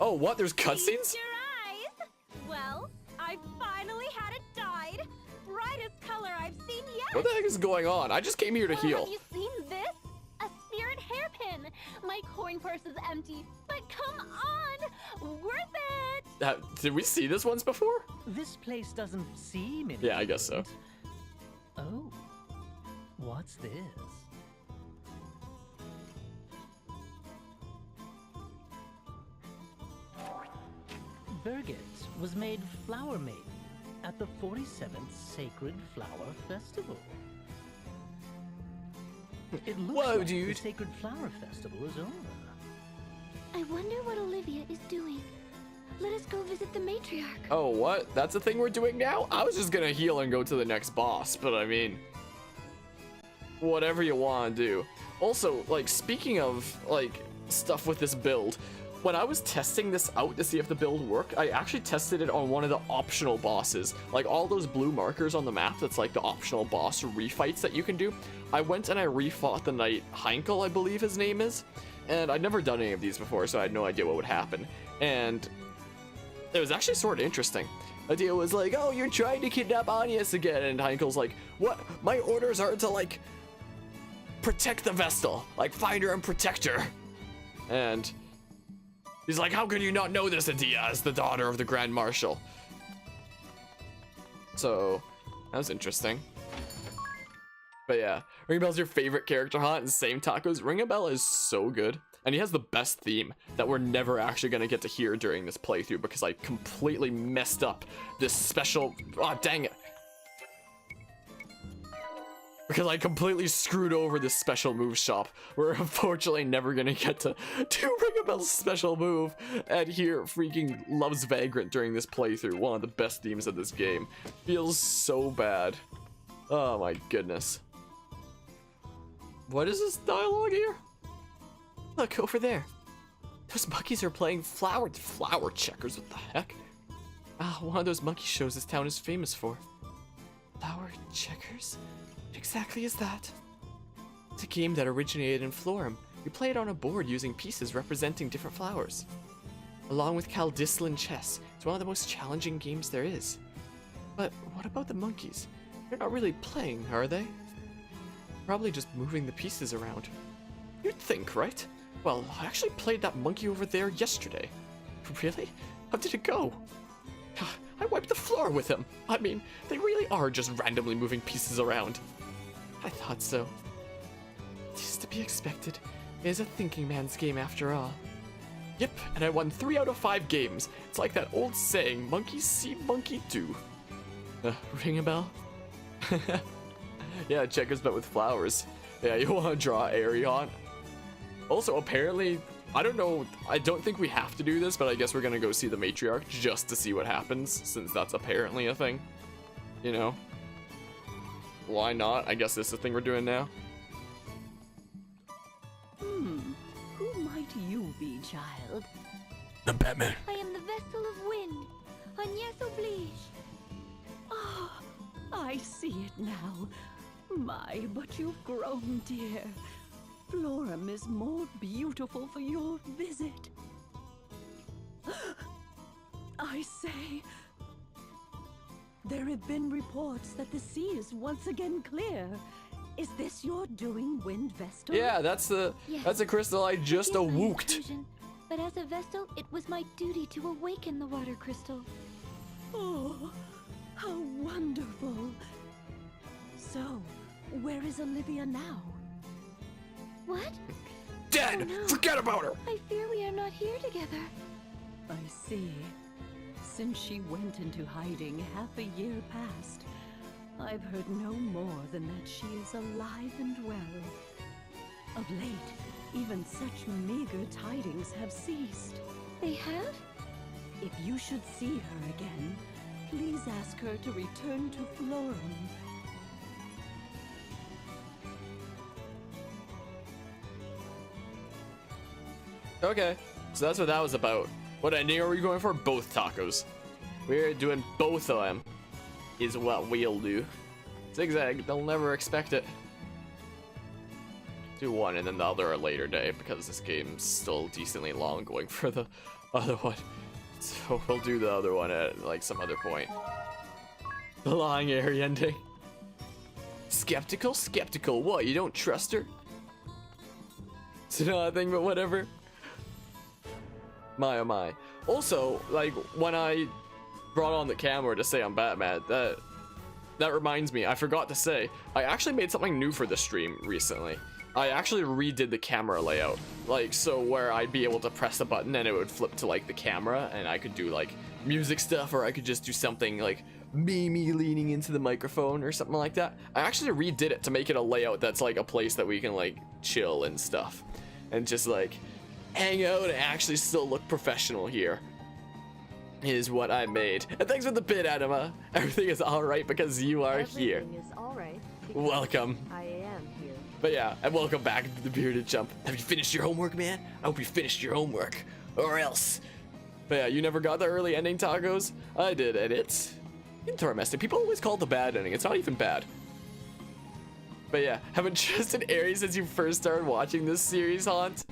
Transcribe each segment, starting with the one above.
Oh, what? There's Feast cutscenes? your eyes. Well, I finally had it dyed. Brightest color I've seen yet. What the heck is going on? I just came here to Well, heal. have you seen this? A spirit hairpin. My coin purse is empty, but come on, worth it. Did we see this once before? This place doesn't seem Yeah, I guess so. important. Oh, what's this? Birgit was made flower maiden at the 47th Sacred Flower Festival. It looks Whoa, like dude. the Sacred Flower Festival is over. I wonder what Olivia is doing. Let us go visit the matriarch. Oh, what? That's the thing we're doing now? I was just gonna heal and go to the next boss, but I mean, whatever you want to do. Also, like, speaking of, like, stuff with this build, when I was testing this out to see if the build worked, I actually tested it on one of the optional bosses. Like, all those blue markers on the map, that's like the optional boss refights that you can do. I went and I refought the knight Heinkel, I believe his name is, and I'd never done any of these before, so I had no idea what would happen. And it was actually sort of interesting. Idea was like, oh, you're trying to kidnap Agnes again, and Heinkel's like, what? My orders are to, like, protect the Vestal, like, find her and protect her. And he's like, how could you not know this, Adia, as the daughter of the Grand Marshal? So, that was interesting. But yeah, Ringabel's your favorite character, huh? And same tacos. Ringabel is so good. And he has the best theme that we're never actually going to get to hear during this playthrough because I completely messed up this special... Oh, dang it. Because I completely screwed over this special move shop. We're unfortunately never going to get to do Ringabel's special move and hear freaking Love's Vagrant during this playthrough. One of the best themes of this game. Feels so bad. Oh my goodness. What is this dialogue here? Look, over there. Those monkeys are playing flower checkers. What the heck? Ah, one of those monkey shows this town is famous for. Flower checkers? What exactly is that? It's a game that originated in Florum. You play it on a board using pieces representing different flowers. Along with Caldislan chess, it's one of the most challenging games there is. But what about the monkeys? They're not really playing, are they? Probably just moving the pieces around. You'd think, right? Well, I actually played that monkey over there yesterday. Really? How did it go? I wiped the floor with him. I mean, they really are just randomly moving pieces around. I thought so. It is to be expected. It is a thinking man's game after all. Yep, and I won 3 out of 5 games. It's like that old saying, monkey see, monkey do. Ring a bell? Yeah, checkers but with flowers. Yeah, you want to draw Arion. Also, apparently, I don't know, I don't think we have to do this, but I guess we're gonna go see the matriarch just to see what happens, since that's apparently a thing. You know? Why not? I guess this is the thing we're doing now. Who might you be, child? The Batman. I am the vessel of wind. Agnes Oblige. Ah, I see it now. My, but you've grown, dear. Florum is more beautiful for your visit. I say, there have been reports that the sea is once again clear. Is this your doing, Wind Vestal? Yeah, that's the Yes. that's a crystal I just Forgive my awooked. intrusion, but as a vessel, it was my duty to awaken the water crystal. Oh, how wonderful. So, where is Olivia now? What? Dead! Oh, no. Forget about her! I fear we are not here together. I see. Since she went into hiding half a year past, I've heard no more than that she is alive and well. Of late, even such meager tidings have ceased. They have? If you should see her again, please ask her to return to Florum. Okay, so that's what that was about. What ending are we going for? Both tacos. We're doing both of them, is what we'll do. Zigzag, they'll never expect it. Do one and then the other a later day because this game's still decently long, going for the other one. So we'll do the other one at like some other point. The lying Aerie ending. Skeptical? Skeptical. What? You don't trust her? It's nothing but whatever. My oh my. Also, like when I brought on the camera to say I'm Batman, that reminds me, I forgot to say, I actually made something new for the stream recently. I actually redid the camera layout, like so where I'd be able to press the button and it would flip to like the camera and I could do like music stuff, or I could just do something like me leaning into the microphone or something like that. I actually redid it to make it a layout that's like a place that we can like chill and stuff and just like hang out and actually still look professional here. Is what I made. And thanks for the bit, Anima. Everything is alright because you are here. Everything is alright. Welcome. I am here. But yeah, and welcome back to the Bearded Chump. Have you finished your homework, man? I hope you finished your homework. Or else. But yeah, you never got the early ending, Tacos? I did, and it's interesting. People always call it the bad ending. It's not even bad. But yeah, haven't trusted Aerie since you first started watching this series, Haunt?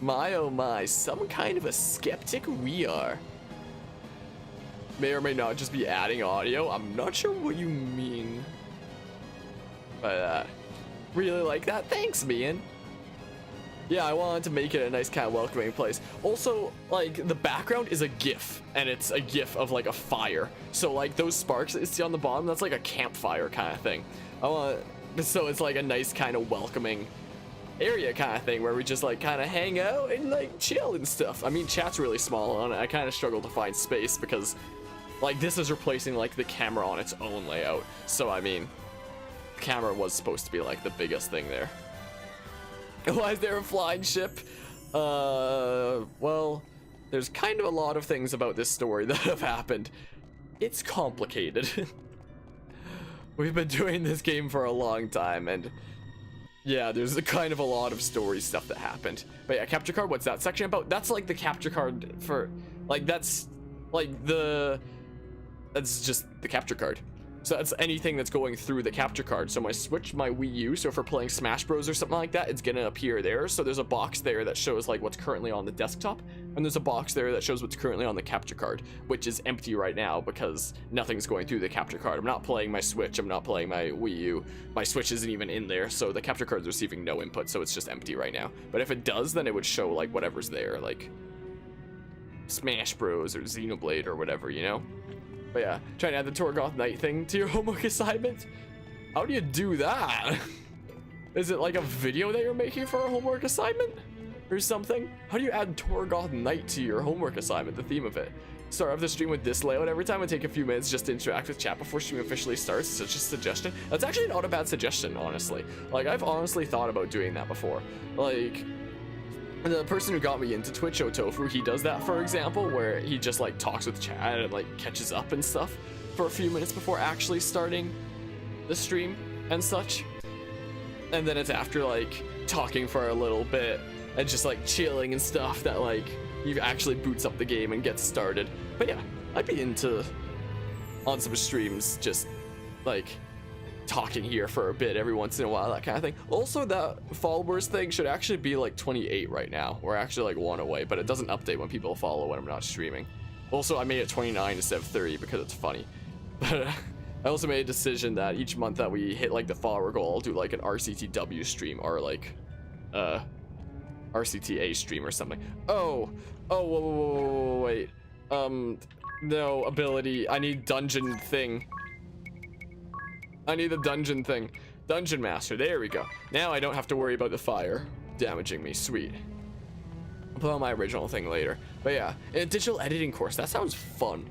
My oh my, some kind of a skeptic we are. May or may not just be adding audio. I'm not sure what you mean. But really like that. Thanks, Mian. Yeah, I wanted to make it a nice kind of welcoming place. Also, like the background is a GIF, and it's a GIF of like a fire. So like those sparks that you see on the bottom, that's like a campfire kind of thing. So it's like a nice kind of welcoming area kind of thing where we just like kind of hang out and like chill and stuff. I mean, chat's really small on it. I kind of struggle to find space because like this is replacing like the camera on its own layout. So I mean, the camera was supposed to be like the biggest thing there. Why is there a flying ship? Well, there's kind of a lot of things about this story that have happened. It's complicated. We've been doing this game for a long time, and yeah, there's a kind of a lot of story stuff that happened. But yeah, capture card, what's that section about? That's like the capture card for, like, that's just the capture card. So that's anything that's going through the capture card. So my Switch, my Wii U, so if we're playing Smash Bros or something like that, it's gonna appear there. So there's a box there that shows like what's currently on the desktop, and there's a box there that shows what's currently on the capture card, which is empty right now because nothing's going through the capture card. I'm not playing my Switch, I'm not playing my Wii U. My Switch isn't even in there, so the capture card's receiving no input, so it's just empty right now. But if it does, then it would show like whatever's there, like Smash Bros or Xenoblade or whatever, you know? But yeah, trying to add the Torgoth Knight thing to your homework assignment? How do you do that? Is it like a video that you're making for a homework assignment? Or something? How do you add Torgoth Knight to your homework assignment, the theme of it? Start off the stream with this layout every time and take a few minutes just to interact with chat before stream officially starts. Such a suggestion. That's actually not a bad suggestion, honestly. Like, I've honestly thought about doing that before. Like, the person who got me into Twitch, Otofu, he does that, for example, where he just like talks with chat and like catches up and stuff for a few minutes before actually starting the stream and such. And then it's after like talking for a little bit and just like chilling and stuff that like he actually boots up the game and gets started. But yeah, I'd be into on some streams just like talking here for a bit every once in a while, that kind of thing. Also, that followers thing should actually be like 28 right now. We're actually like 1 away, but it doesn't update when people follow when I'm not streaming. Also, I made it 29 instead of 30 because it's funny. But I also made a decision that each month that we hit like the follower goal, I'll do like an RCTW stream or like RCTA stream or something. Whoa, wait. No, ability. I need dungeon thing. I need the dungeon thing. Dungeon Master, there we go. Now I don't have to worry about the fire damaging me, sweet. I'll put on my original thing later. But yeah, in a digital editing course, that sounds fun.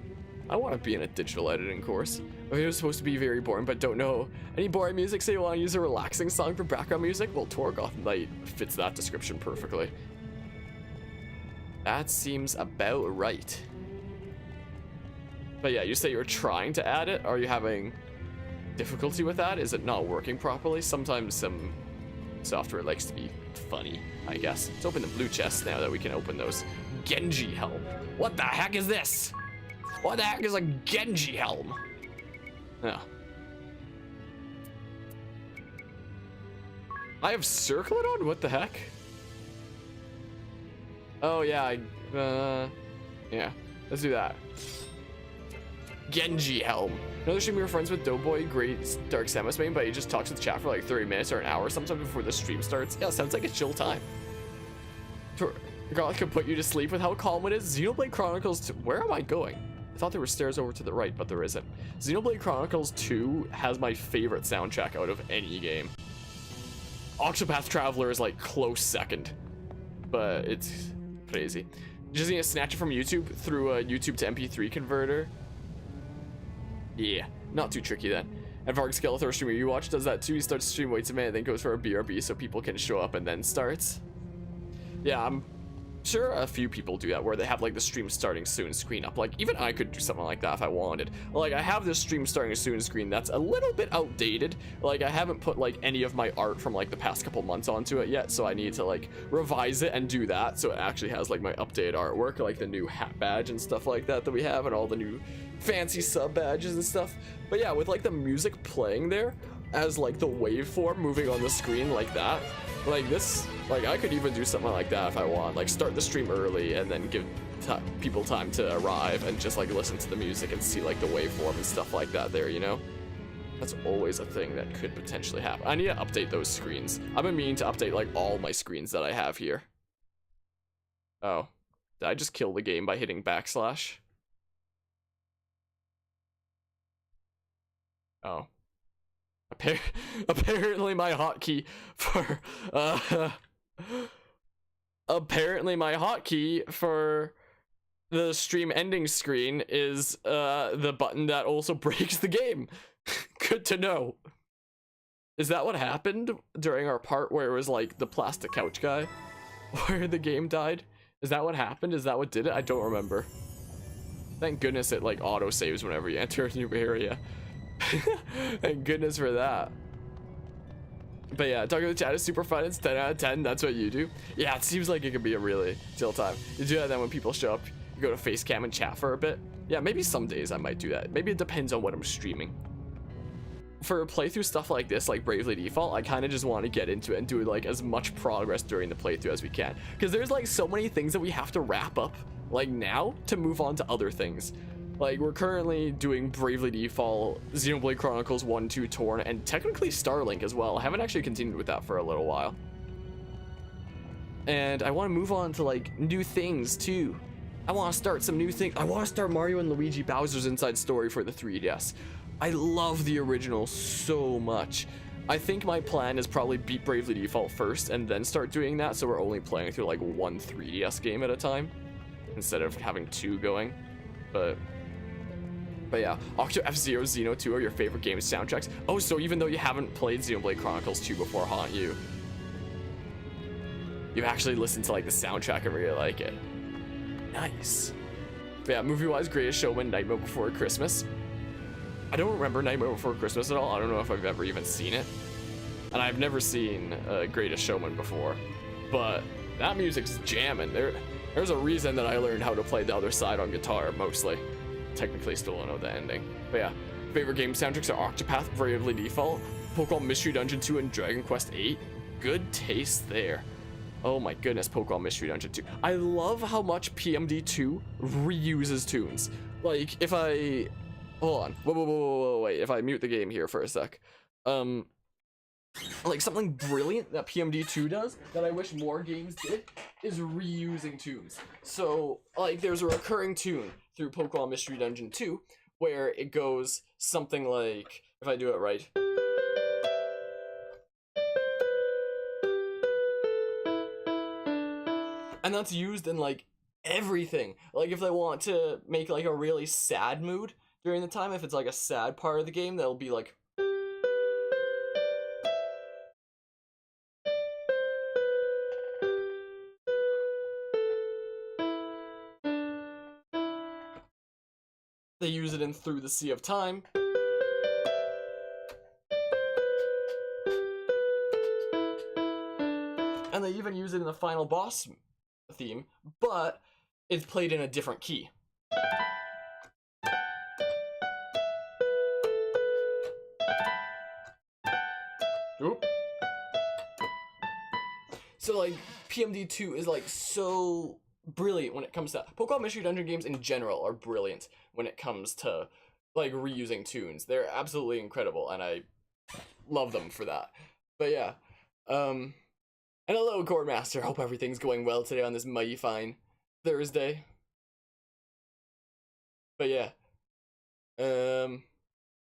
I want to be in a digital editing course. It was supposed to be very boring, but don't know any boring music, so you want to use a relaxing song for background music? Well, Torgoth Knight fits that description perfectly. That seems about right. But yeah, you say you're trying to add it? Are you having difficulty with that? Is it not working properly? Sometimes some software likes to be funny, I guess. Let's open the blue chest now that we can open those. Genji helm. What the heck is this? What the heck is a Genji helm? Oh. I have circlet on? What the heck? Oh yeah, Yeah, let's do that. Genji Helm. Another stream we were friends with Doughboy, great Dark Samus main, but he just talks in the chat for like 30 minutes or an hour sometimes before the stream starts. Yeah, sounds like a chill time. God could put you to sleep with how calm it is. Xenoblade Chronicles 2. Where am I going? I thought there were stairs over to the right, but there isn't. Xenoblade Chronicles 2 has my favorite soundtrack out of any game. Octopath Traveler is like close second, but it's crazy. Just need to snatch it from YouTube through a YouTube to MP3 converter. Yeah, not too tricky then. And Varg Skeletor streamer you watch does that too. He starts stream, waits a minute, then goes for a BRB so people can show up and then starts. Yeah, I'm sure a few people do that where they have like the stream starting soon screen up. Like even I could do something like that if I wanted. Like I have this stream starting soon screen that's a little bit outdated. Like I haven't put like any of my art from like the past couple months onto it yet, so I need to like revise it and do that so it actually has like my updated artwork, like the new hat badge and stuff like that we have, and all the new fancy sub badges and stuff. But yeah, with like the music playing there as like the waveform moving on the screen like that, like this, like I could even do something like that if I want, like start the stream early and then give people time to arrive and just like listen to the music and see like the waveform and stuff like that there, you know? That's always a thing that could potentially happen. I need to update those screens. I've been meaning to update like all my screens that I have here. Oh, did I just kill the game by hitting backslash? Oh. Apparently my hotkey for the stream ending screen is the button that also breaks the game. Good to know. Is that what happened during our part where it was like the plastic couch guy where the game died? Is that what happened? Is that what did it? I don't remember. Thank goodness it like auto saves whenever you enter a new area. Thank goodness for that. But yeah, talking to the chat is super fun. It's 10 out of 10. That's what you do. Yeah, it seems like it could be a really chill time. You do that, then when people show up, you go to face cam and chat for a bit. Yeah, maybe some days I might do that. Maybe it depends on what I'm streaming. For playthrough stuff like this, like Bravely Default, I kind of just want to get into it and do like as much progress during the playthrough as we can. Because there's like so many things that we have to wrap up like now to move on to other things. Like, we're currently doing Bravely Default, Xenoblade Chronicles 1, 2, Torn, and technically Starlink as well. I haven't actually continued with that for a little while. And I want to move on to, like, new things, too. I want to start some new things. I want to start Mario and Luigi Bowser's Inside Story for the 3DS. I love the original so much. I think my plan is probably beat Bravely Default first and then start doing that, so we're only playing through, like, one 3DS game at a time instead of having two going. But yeah, Octo F-Zero, Xeno 2 are your favorite game soundtracks. Oh, so even though you haven't played Xenoblade Chronicles 2 before, huh? You actually listened to like the soundtrack and really like it. Nice. But yeah, movie-wise, Greatest Showman, Nightmare Before Christmas. I don't remember Nightmare Before Christmas at all. I don't know if I've ever even seen it. And I've never seen Greatest Showman before. But that music's jamming. There's a reason that I learned how to play the other side on guitar, mostly. Technically still don't know the ending. But yeah, favorite game soundtracks are Octopath, Bravely Default, Pokemon Mystery Dungeon 2, and Dragon Quest 8. Good taste there. Oh my goodness, Pokemon Mystery Dungeon 2. I love how much PMD2 reuses tunes. Like, if I... Hold on. Whoa, wait. If I mute the game here for a sec. Like, something brilliant that PMD2 does, that I wish more games did, is reusing tunes. So, like, there's a recurring tune through Pokemon Mystery Dungeon 2, where it goes something like, if I do it right. And that's used in, like, everything. Like, if they want to make, like, a really sad mood during the time, if it's, like, a sad part of the game, that'll be, like... They use it in Through the Sea of Time. And they even use it in the final boss theme, but it's played in a different key. Oop. So like PMD2 is like so brilliant when it comes to Pokemon Mystery Dungeon games in general are brilliant when it comes to like reusing tunes. They're absolutely incredible, and I love them for that. But yeah, and hello, Core Master. Hope everything's going well today on this mighty fine Thursday. But yeah, heard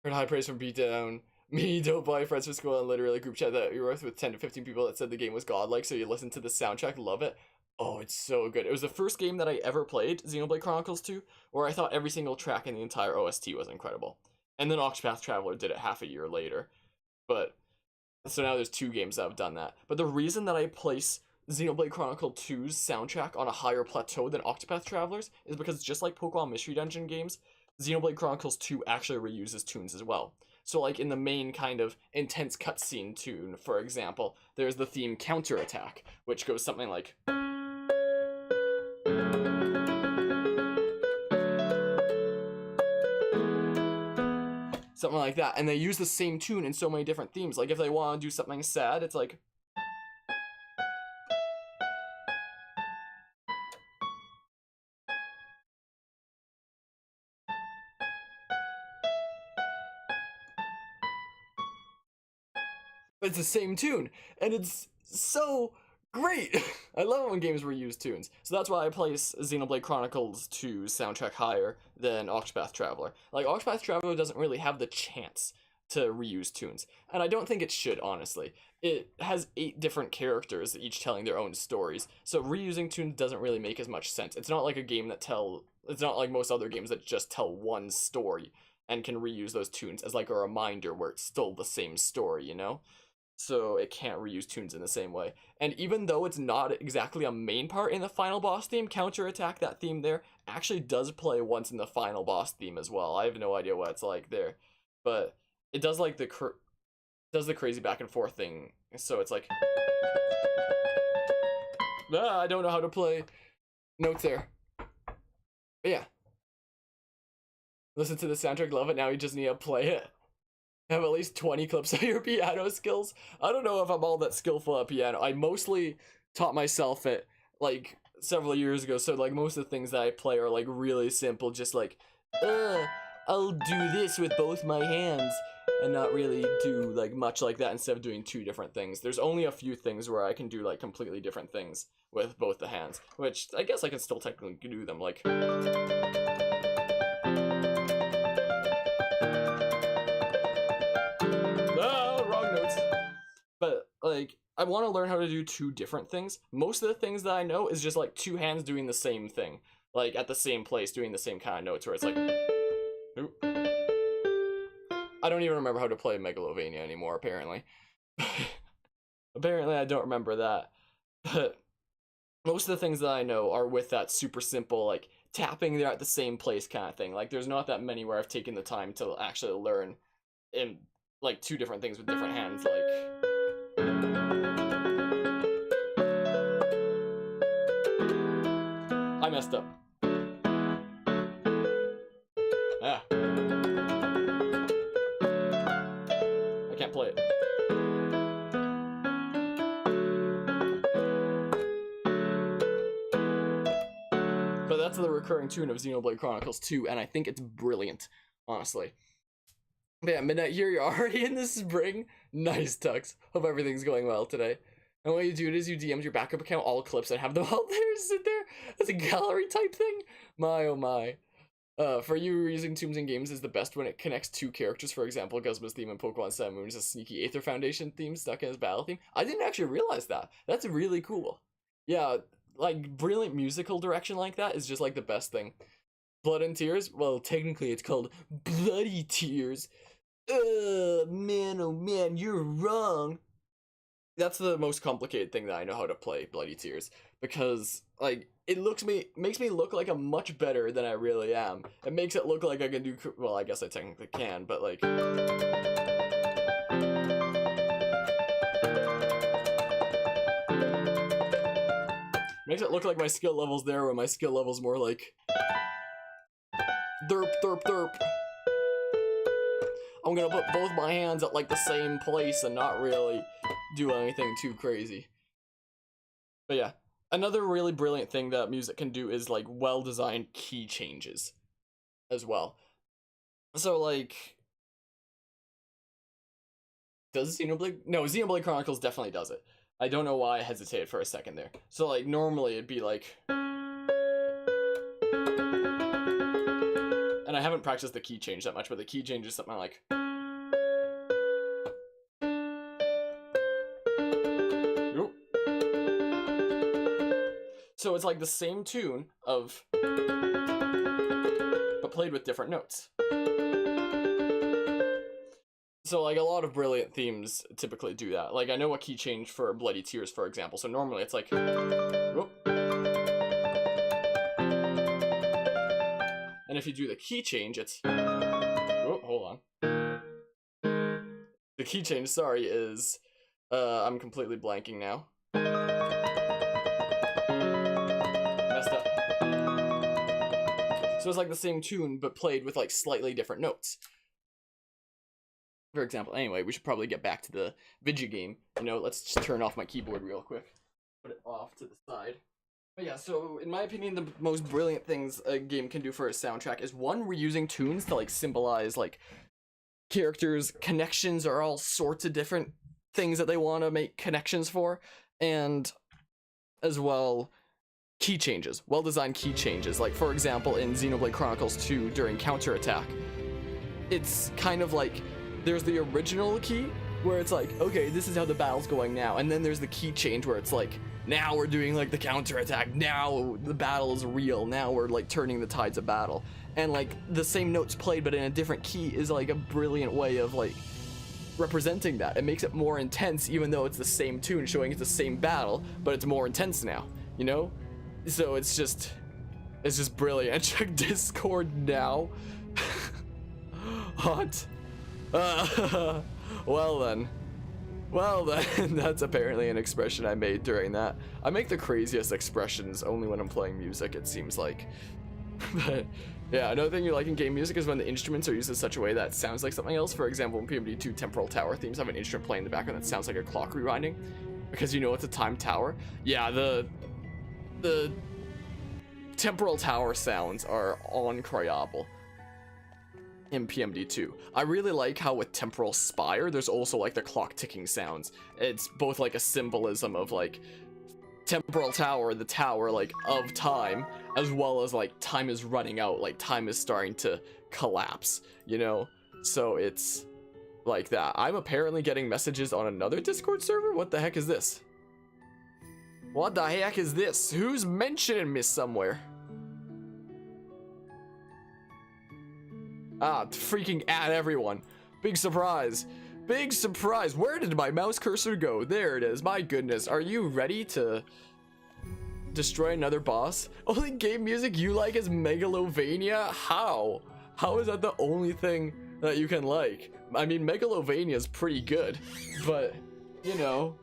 high praise from Beatdown. Me, Dope Boy, friends from school, and literally group chat that you were with 10 to 15 people that said the game was godlike, so you listen to the soundtrack, love it. Oh, it's so good. It was the first game that I ever played, Xenoblade Chronicles 2, where I thought every single track in the entire OST was incredible. And then Octopath Traveler did it half a year later. But, so now there's 2 games that have done that. But the reason that I place Xenoblade Chronicle 2's soundtrack on a higher plateau than Octopath Traveler's is because just like Pokemon Mystery Dungeon games, Xenoblade Chronicles 2 actually reuses tunes as well. So like in the main kind of intense cutscene tune, for example, there's the theme Counterattack, which goes something like... something like that, and they use the same tune in so many different themes. Like if they want to do something sad, it's like... it's the same tune, and it's so great. I love it when games reuse tunes. So that's why I place Xenoblade Chronicles 2's soundtrack higher than Octopath Traveler. Like, Octopath Traveler doesn't really have the chance to reuse tunes, and I don't think it should, honestly. It has 8 different characters, each telling their own stories, so reusing tunes doesn't really make as much sense. It's not like a game that it's not like most other games that just tell one story and can reuse those tunes as like a reminder where it's still the same story, you know? So it can't reuse tunes in the same way. And even though it's not exactly a main part in the final boss theme, Counterattack, that theme there, actually does play once in the final boss theme as well. I have no idea what it's like there. But it does like the crazy back and forth thing. So it's like... I don't know how to play notes there. But yeah. Listen to the soundtrack, love it, now you just need to play it. Have at least 20 clips of your piano skills. I don't know if I'm all that skillful at piano. I mostly taught myself it like several years ago, so like most of the things that I play are like really simple, just like I'll do this with both my hands and not really do like much like that instead of doing 2 different things. There's only a few things where I can do like completely different things with both the hands, which I guess I can still technically do them, like but like I want to learn how to do 2 different things. Most of the things that I know is just like 2 hands doing the same thing, like at the same place doing the same kind of notes, where it's like oop. I don't even remember how to play Megalovania anymore, apparently. Apparently I don't remember that. But most of the things that I know are with that super simple like tapping there at the same place kind of thing. Like there's not that many where I've taken the time to actually learn in like 2 different things with different hands, like I messed up. Ah. I can't play it. But that's the recurring tune of Xenoblade Chronicles 2, and I think it's brilliant, honestly. But yeah, Midnight here, you're already in the spring. Nice, Tux. Hope everything's going well today. And what you do is you DM'd your backup account all clips and have them all there, sit there as a gallery type thing. My oh my. For you, using tunes in games is the best when it connects 2 characters. For example, Guzma's theme in Pokemon Sun Moon is a sneaky Aether Foundation theme stuck in his battle theme. I didn't actually realize that. That's really cool. Yeah, like brilliant musical direction like that is just like the best thing. Blood and Tears? Well, technically it's called Bloody Tears. Man, oh man, you're wrong. That's the most complicated thing that I know how to play, Bloody Tears, because like it makes me look like I'm much better than I really am. It makes it look like I can do, well, I guess I technically can, but like makes it look like my skill level's there when my skill level's more like derp derp derp. I'm gonna put both my hands at like the same place and not really do anything too crazy. But yeah, Another really brilliant thing that music can do is like well-designed key changes as well. So like, does Xenoblade? No, Xenoblade Chronicles definitely does it. I don't know why I hesitated for a second there. So like normally it'd be like, and I haven't practiced the key change that much, but the key change is something like, Oop. So it's like the same tune of, but played with different notes. So like a lot of brilliant themes typically do that. Like I know a key change for Bloody Tears, for example. So normally it's like, whoop. And if you do the key change, it's, oh, hold on. The key change, sorry, is, I'm completely blanking now. Messed up. So it's like the same tune, but played with like slightly different notes. For example, anyway, we should probably get back to the video game. You know, let's just turn off my keyboard real quick. Put it off to the side. But yeah, so in my opinion, the most brilliant things a game can do for a soundtrack is one, reusing tunes to like symbolize like characters, connections, or all sorts of different things that they want to make connections for, and as well, key changes, well-designed key changes. Like for example, in Xenoblade Chronicles 2 during Counterattack, it's kind of like there's the original key where it's like, okay, this is how the battle's going now, and then there's the key change where it's like, now we're doing like the counterattack, now the battle is real, now we're like turning the tides of battle. And like the same notes played but in a different key is like a brilliant way of like representing that. It makes it more intense even though it's the same tune showing it's the same battle, but it's more intense now, you know? So it's just brilliant. Check Discord now. Hot. Well then, that's apparently an expression I made during that. I make the craziest expressions only when I'm playing music, it seems like. But yeah, another thing you like in game music is when the instruments are used in such a way that sounds like something else. For example, in PMD2 Temporal Tower themes have an instrument playing in the background that sounds like a clock rewinding, because you know it's a timed tower. Yeah, the Temporal Tower sounds are incroyable in PMD2. I really like how with Temporal Spire, there's also like the clock ticking sounds. It's both like a symbolism of like Temporal Tower, the tower like of time, as well as like time is running out, like time is starting to collapse, you know? So it's like that. I'm apparently getting messages on another Discord server? What the heck is this? What the heck is this? Who's mentioning me somewhere? Ah, freaking at everyone. Big surprise. Big surprise. Where did my mouse cursor go? There it is. My goodness. Are you ready to destroy another boss? Only game music you like is Megalovania? How? How is that the only thing that you can like? I mean, Megalovania is pretty good, but, you know,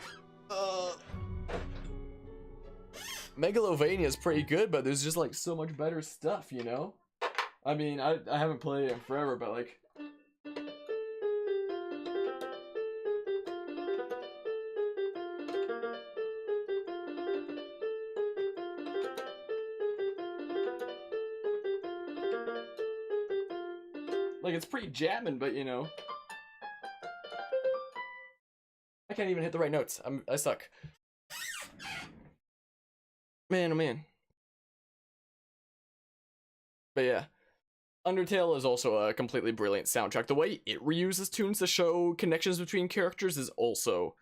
Megalovania is pretty good, but there's just like so much better stuff, you know? I mean, I haven't played it in forever, but like, it's pretty jamming, but you know, I can't even hit the right notes. I suck. Man, oh man. But yeah, Undertale is also a completely brilliant soundtrack. The way it reuses tunes to show connections between characters is also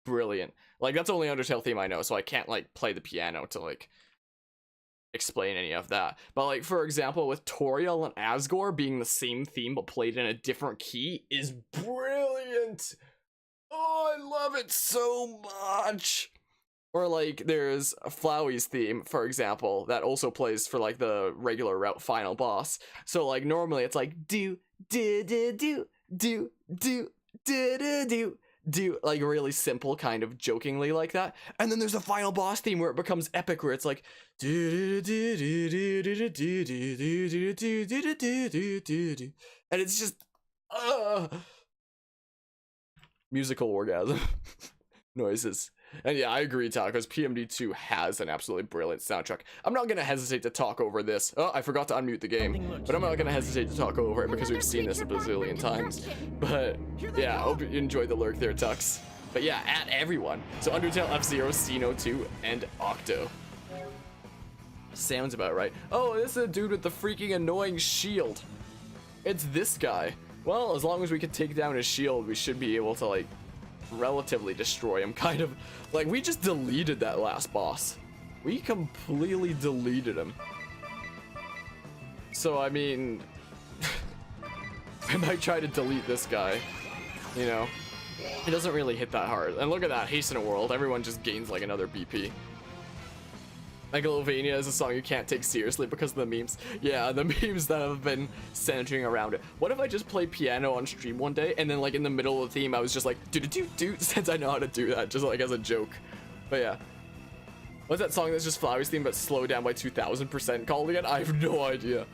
brilliant. Like, that's the only Undertale theme I know, so I can't like play the piano to like explain any of that. But like, for example, with Toriel and Asgore being the same theme but played in a different key is brilliant. Oh, I love it so much. Or like, there's Flowey's theme, for example, that also plays for like the regular route final boss. So like, normally it's like do do do do do do do do do do, like really simple, kind of jokingly like that. And then there's the final boss theme where it becomes epic, where it's like do do do do do do do do do do do do do do do, and it's just musical orgasm noises. And yeah, I agree, Tacos. PMD2 has an absolutely brilliant soundtrack. I'm not gonna hesitate to talk over this. Oh, I forgot to unmute the game, but I'm not gonna hesitate to talk over it because we've seen this a bazillion times. But yeah, I hope you enjoyed the lurk there, Tux. But yeah, at everyone. So Undertale, F-Zero, Xeno 2, and Octo. Sounds about right. Oh, this is a dude with the freaking annoying shield. It's this guy. Well, as long as we can take down his shield, we should be able to, like, relatively destroy him. Kind of. Like, we just deleted that last boss. We completely deleted him. So, I mean... I might try to delete this guy. You know? It doesn't really hit that hard. And look at that, Hasten a World. Everyone just gains, like, another BP. Megalovania is a song you can't take seriously because of the memes. Yeah, the memes that have been centering around it. What if I just play piano on stream one day and then like in the middle of the theme I was just like do since I know how to do that, just like as a joke. But yeah. What's that song that's just Flowers theme but slowed down by 2000% called again? I have no idea.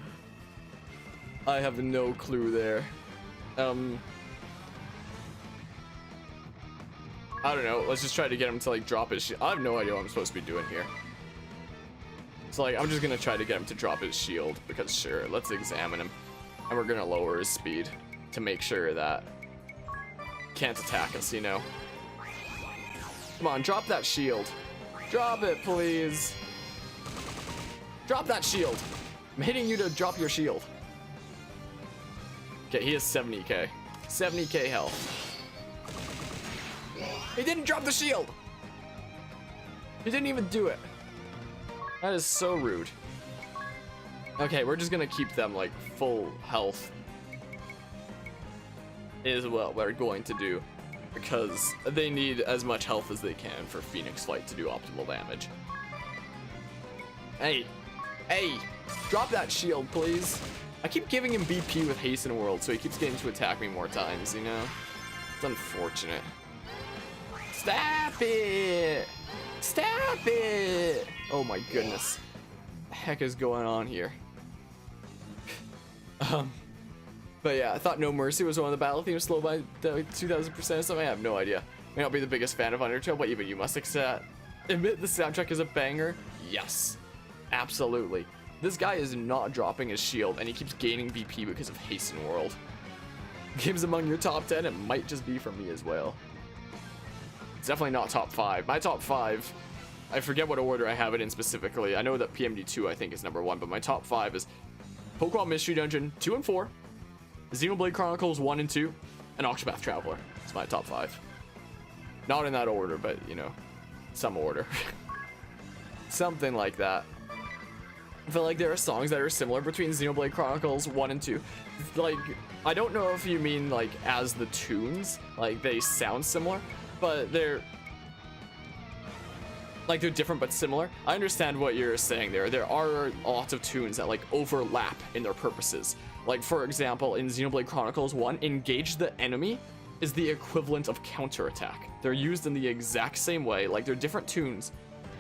I have no clue there. I don't know. Let's just try to get him to like drop his shield. I have no idea what I'm supposed to be doing here. So like, I'm just gonna try to get him to drop his shield because sure, let's examine him. And we're gonna lower his speed to make sure that can't attack us, you know. Come on, drop that shield. Drop it, please. Drop that shield. I'm hitting you to drop your shield. Okay, he has 70k. 70k health. He didn't drop the shield. He didn't even do it. That is so rude. Okay, we're just gonna keep them like full health is what we're going to do because they need as much health as they can for Phoenix Flight to do optimal damage. Hey, drop that shield, please. I keep giving him BP with Hasten World, so he keeps getting to attack me more times, you know? It's unfortunate. Stop it! Stop it! Oh my goodness. What the heck is going on here? But yeah, I thought No Mercy was one of the battle themes slow by 2000% or something. I have no idea. May not be the biggest fan of Undertale, but even you must admit the soundtrack is a banger. Yes, absolutely. This guy is not dropping his shield, and he keeps gaining BP because of Hasten World. Games among your top 10, it might just be for me as well. It's definitely not top 5. My top 5, I forget what order I have it in specifically. I know that PMD2 I think is number 1, but my top 5 is Pokemon Mystery Dungeon 2 and 4, Xenoblade Chronicles 1 and 2, and Octopath Traveler. It's my top 5. Not in that order, but you know, some order. Something like that. I feel like there are songs that are similar between Xenoblade Chronicles 1 and 2. Like, I don't know if you mean like as the tunes, like they sound similar, but they're different but similar. I understand what you're saying there. There are lots of tunes that like overlap in their purposes. Like for example, in Xenoblade Chronicles 1, Engage the Enemy is the equivalent of counterattack. They're used in the exact same way. Like they're different tunes,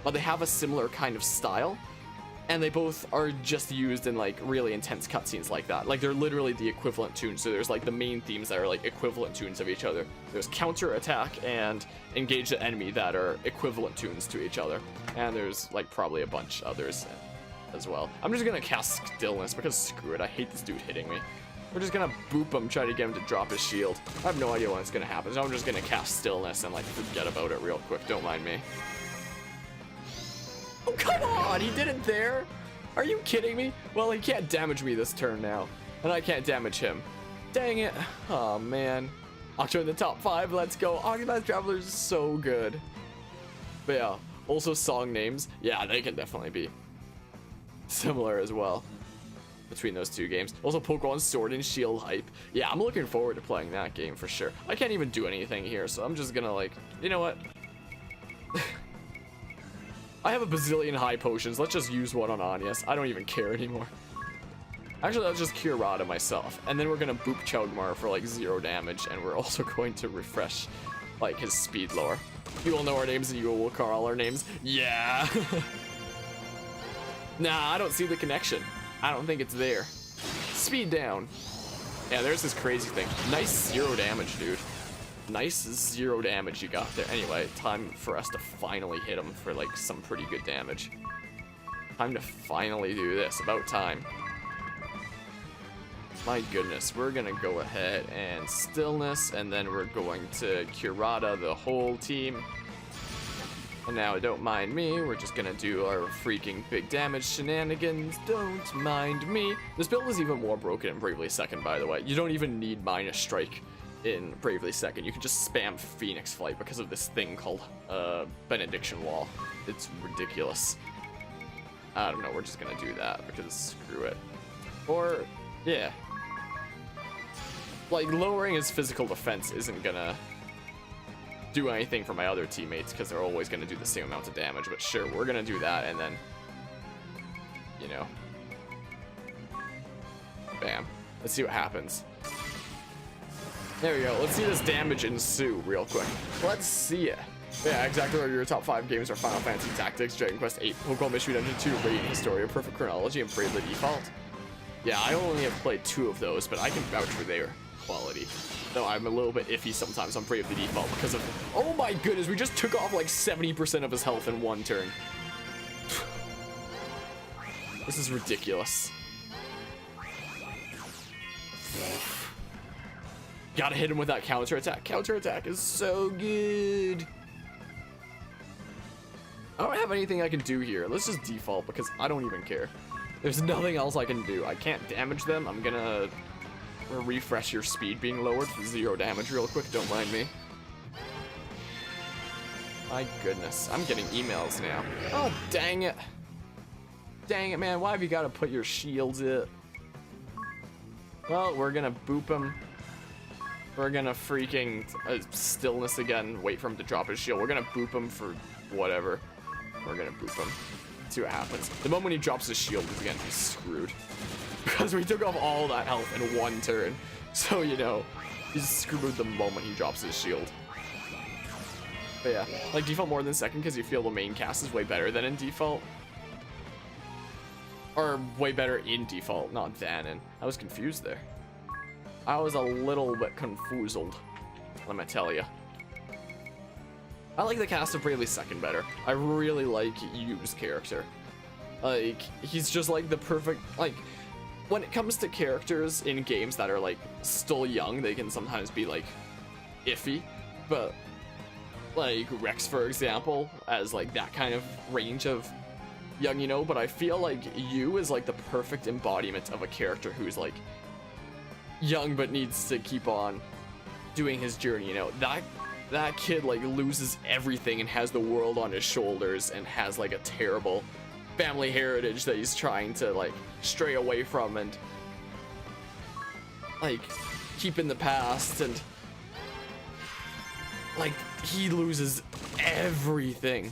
but they have a similar kind of style. And they both are just used in like really intense cutscenes like that. Like they're literally the equivalent tunes. So there's like the main themes that are like equivalent tunes of each other. There's counter attack and engage the enemy that are equivalent tunes to each other. And there's like probably a bunch others as well. I'm just gonna cast Stillness because screw it. I hate this dude hitting me. We're just gonna boop him, try to get him to drop his shield. I have no idea when it's gonna happen. So I'm just gonna cast Stillness and like forget about it real quick. Don't mind me. Oh, come on! He did it there! Are you kidding me? Well, he can't damage me this turn now. And I can't damage him. Dang it. Oh, man. Octo in the top 5. Let's go. Octopath Traveler is so good. But yeah, also song names. Yeah, they can definitely be similar as well between those two games. Also, Pokemon Sword and Shield hype. Yeah, I'm looking forward to playing that game for sure. I can't even do anything here, so I'm just gonna like, you know what? I have a bazillion high potions. Let's just use one on Anias. I don't even care anymore. Actually, let's just cure Rada myself. And then we're gonna boop Chugmar for like 0 damage. And we're also going to refresh like his speed lore. You will know our names and you will call our names. Yeah. Nah, I don't see the connection. I don't think it's there. Speed down. Yeah, there's this crazy thing. Nice 0 damage, dude. Nice 0 damage you got there. Anyway, time for us to finally hit him for like some pretty good damage. Time to finally do this. About time. My goodness, we're gonna go ahead and Stillness, and then we're going to Kurata the whole team. And now, don't mind me, we're just gonna do our freaking big damage shenanigans. Don't mind me. This build is even more broken in Bravely Second, by the way. You don't even need Minus Strike in Bravely Second. You can just spam Phoenix Flight because of this thing called Benediction Wall. It's ridiculous. I don't know, we're just gonna do that because screw it. Or, yeah. Like, lowering his physical defense isn't gonna do anything for my other teammates because they're always gonna do the same amount of damage, but sure, we're gonna do that, and then, you know, bam. Let's see what happens. There we go. Let's see this damage ensue real quick. Let's see it. Yeah, exactly. Your top 5 games are Final Fantasy Tactics, Dragon Quest VIII, Pokemon Mystery Dungeon 2, Radiant Historia, Perfect Chronology, and Bravely Default. Yeah, I only have played 2 of those, but I can vouch for their quality. Though I'm a little bit iffy sometimes on Bravely Default because of... Oh my goodness, we just took off like 70% of his health in 1 turn. This is ridiculous. Gotta hit him with that counter attack. Counter attack is so good. I don't have anything I can do here. Let's just default because I don't even care. There's nothing else I can do. I can't damage them. I'm gonna refresh your speed being lowered for 0 damage real quick. Don't mind me. My goodness. I'm getting emails now. Oh, dang it. Dang it, man. Why have you got to put your shields in? Well, we're gonna boop him. We're gonna freaking Stillness again. Wait for him to drop his shield. We're gonna boop him for whatever. We're gonna boop him. See what happens. The moment he drops his shield, he's gonna be screwed. Because we took off all that health in 1 turn. So, you know, he's screwed the moment he drops his shield. But yeah, like default more than second because you feel the main cast is way better than in default. Or way better in default, not than in. I was confused there. I was a little bit confused, let me tell you. I like the cast of Bravely Second better. I really like Yu's character. Like, he's just like the perfect, like, when it comes to characters in games that are like still young, they can sometimes be like iffy, but like Rex, for example, as like that kind of range of young, you know, but I feel like Yu is like the perfect embodiment of a character who's like young but needs to keep on doing his journey, you know. That kid like loses everything and has the world on his shoulders and has like a terrible family heritage that he's trying to like stray away from and like keep in the past, and like he loses everything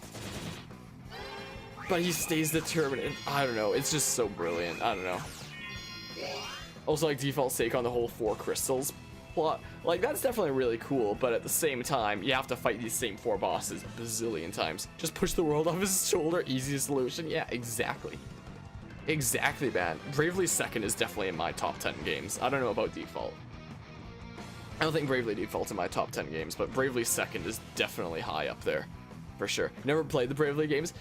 but he stays determined, and I don't know, it's just so brilliant. I don't know. Also, like, default sake on the whole 4 crystals plot, like, that's definitely really cool, but at the same time, you have to fight these same 4 bosses a bazillion times. Just push the world off his shoulder, easy solution. Yeah, exactly. Exactly, man. Bravely Second is definitely in my top 10 games. I don't know about Default. I don't think Bravely Default's in my top 10 games, but Bravely Second is definitely high up there, for sure. Never played the Bravely games.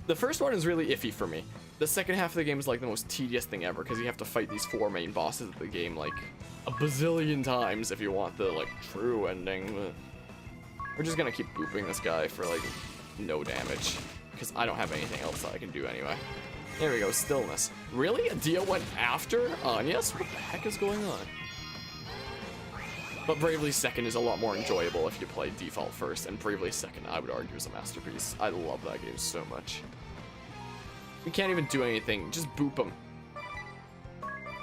The first one is really iffy for me. The second half of the game is like the most tedious thing ever because you have to fight these 4 main bosses of the game like a bazillion times if you want the like true ending. But we're just gonna keep booping this guy for like no damage because I don't have anything else that I can do anyway. There we go, Stillness. Really? Adia went after Anyas? What the heck is going on? But Bravely Second is a lot more enjoyable if you play Default first, and Bravely Second, I would argue, is a masterpiece. I love that game so much. We can't even do anything. Just boop him.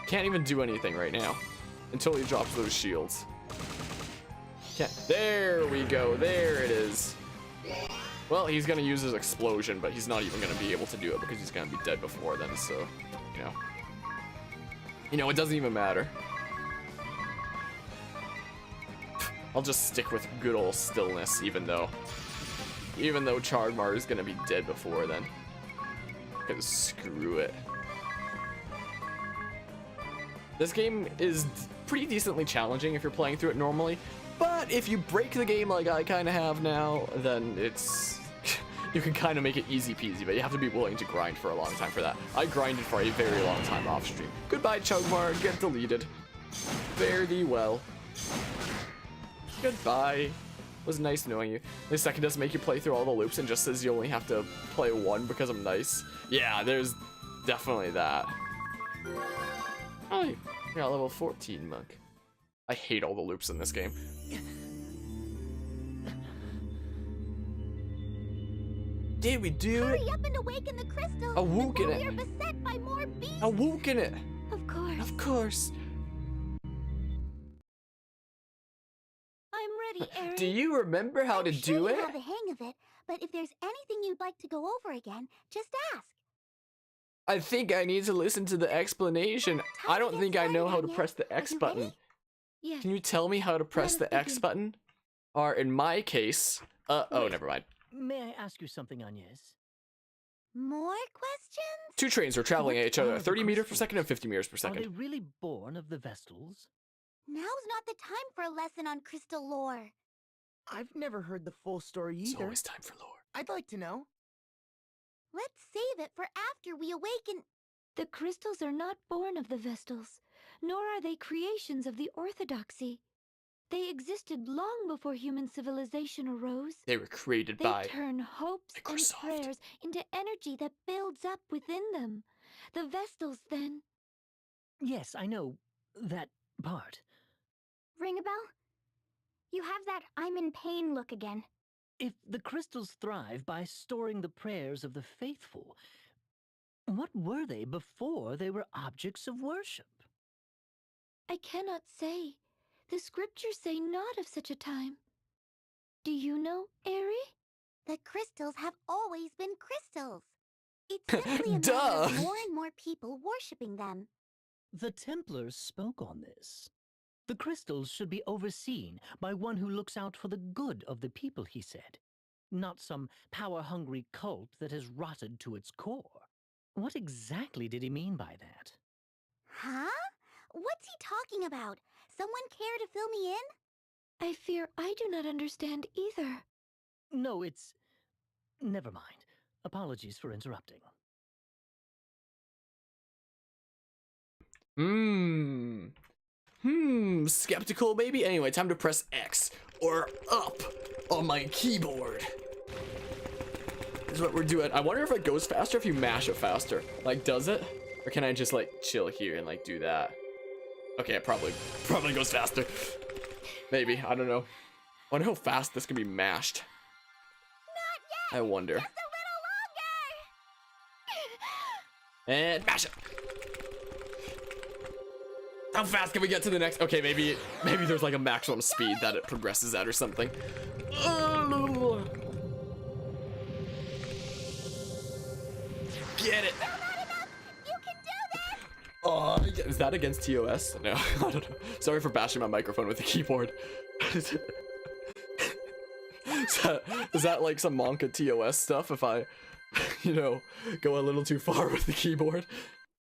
Can't even do anything right now until he drops those shields. Can't. There we go. There it is. Well, he's gonna use his explosion, but he's not even gonna be able to do it because he's gonna be dead before then. So, you know, it doesn't even matter. I'll just stick with good old Stillness, even though Chardmar is gonna be dead before then. Because screw it. This game is pretty decently challenging if you're playing through it normally, but But if you break the game like I kind of have now, then it's... you can kind of make it easy peasy, but you have to be willing to grind for a long time for that. I grinded for a very long time off stream. Goodbye, Chugmar. Get deleted. Fare thee well. Goodbye. Was nice knowing you. The second doesn't make you play through all the loops and just says you only have to play one because I'm nice. Yeah, there's definitely that. Oh, you got level 14, monk. I hate all the loops in this game. Did we do it? Hurry up and awaken the crystal. Awoken before it. we are beset by more beasts. Awoken it. Of course. Of course. I'm ready, Eri. Do you remember how to I'm sure do you it? have the hang of it, but if there's anything you'd like to go over again, just ask. I think I need to listen to the explanation. I don't think I know how to press the X you button. ready? Yes. Can you tell me how to press us the X begin. button? Or in my case, oh, never mind. May I ask you something, Agnes? More questions? Two trains were traveling What at each other are at the 30 meters per crystals? second and 50 meters per Are they second. really born of the Vestals? Now's not the time for a lesson on crystal lore. I've never heard the full story It's either. always time for lore. I'd like to know. Let's save it for after we awaken. The crystals are not born of the Vestals, nor are they creations of the Orthodoxy. They existed long before human civilization arose. They were created They by turn hopes and Microsoft. prayers into energy that builds up within them. The Vestals, then. Yes, I know that part. Ring a bell? You have that I'm in pain look again. If the crystals thrive by storing the prayers of the faithful, what were they before they were objects of worship? I cannot say. The scriptures say not of such a time. Do you know, Eri? The crystals have always been crystals. It's simply a matter Duh. of more and more people worshipping them. The Templars spoke on this. The crystals should be overseen by one who looks out for the good of the people, he said. Not some power-hungry cult that has rotted to its core. What exactly did he mean by that? Huh? What's he talking about? Someone care to fill me in? I fear I do not understand either. No, it's... Never mind. Apologies for interrupting. Skeptical maybe? Anyway, time to press X or up on my keyboard. This is what we're doing. I wonder if it goes faster if you mash it faster. Like, does it? Or can I just like chill here and like do that? Okay, it probably goes faster. Maybe, I don't know. I wonder how fast this can be mashed. Not yet! I wonder. Just a little longer! And mash it. How fast can we get to the next? Okay, maybe there's like a maximum speed that it progresses at or something. Get it. You can do this! Is that against TOS? No, I don't know. Sorry for bashing my microphone with the keyboard. is that like some Monka TOS stuff if I, you know, go a little too far with the keyboard?